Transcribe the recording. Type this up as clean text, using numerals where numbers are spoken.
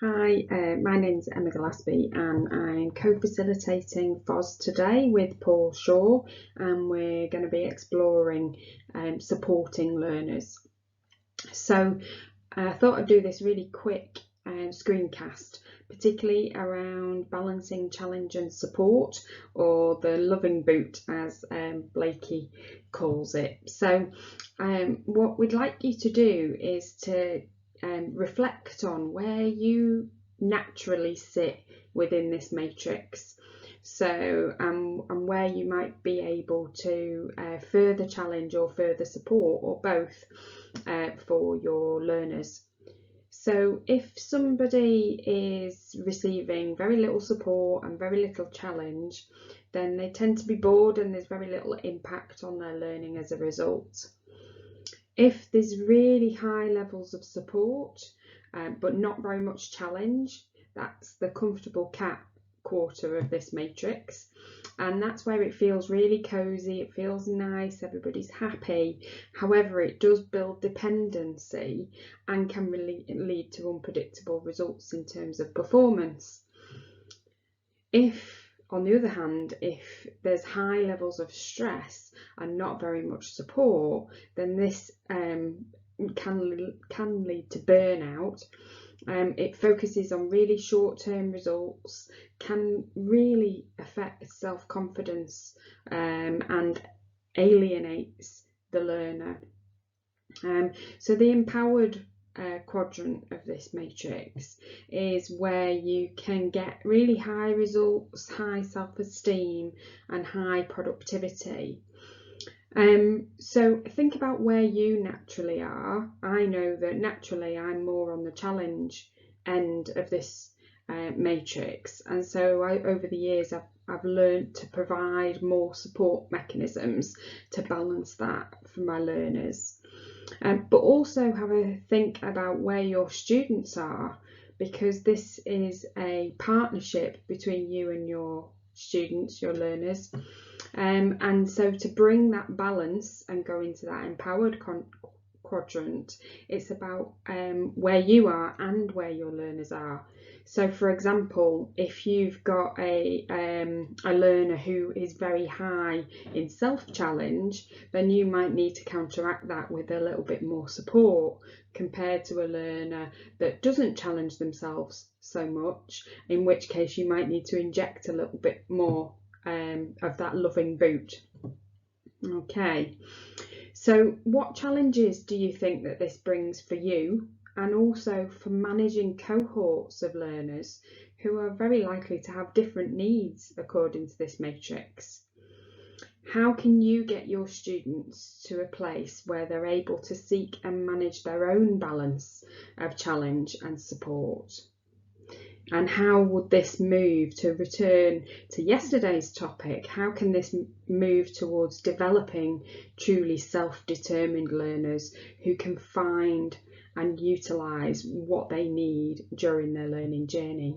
Hi, my name's Emma Gillespie and I'm co-facilitating FOS today with Paul Shaw, and we're going to be exploring supporting learners. So I thought I'd do this really quick screencast, particularly around balancing challenge and support, or the loving boot as Blakey calls it. So what we'd like you to do is to reflect on where you naturally sit within this matrix. So and where you might be able to further challenge or further support, or both, for your learners. So if somebody is receiving very little support and very little challenge, then they tend to be bored and there's very little impact on their learning as a result. If there's really high levels of support but not very much challenge, that's the comfortable cat quarter of this matrix, and that's where it feels really cozy, it feels nice, everybody's happy. However, it does build dependency and can really lead to unpredictable results in terms of performance. If, on the other hand, if there's high levels of stress and not very much support, then this can lead to burnout. It focuses on really short-term results, can really affect self-confidence, and alienates the learner. So the empowered quadrant of this matrix is where you can get really high results, high self-esteem and high productivity. So think about where you naturally are. I know that naturally I'm more on the challenge end of this matrix, and so over the years I've learned to provide more support mechanisms to balance that for my learners. But also have a think about where your students are, because this is a partnership between you and your students, your learners. And so to bring that balance and go into that empowered quadrant, it's about where you are and where your learners are. So for example, if you've got a learner who is very high in self-challenge, then you might need to counteract that with a little bit more support, compared to a learner that doesn't challenge themselves so much, in which case you might need to inject a little bit more of that loving boot. Okay, so what challenges do you think that this brings for you, and also for managing cohorts of learners who are very likely to have different needs according to this matrix? How can you get your students to a place where they're able to seek and manage their own balance of challenge and support? And how would this move, to return to yesterday's topic, how can this move towards developing truly self-determined learners who can find and utilise what they need during their learning journey?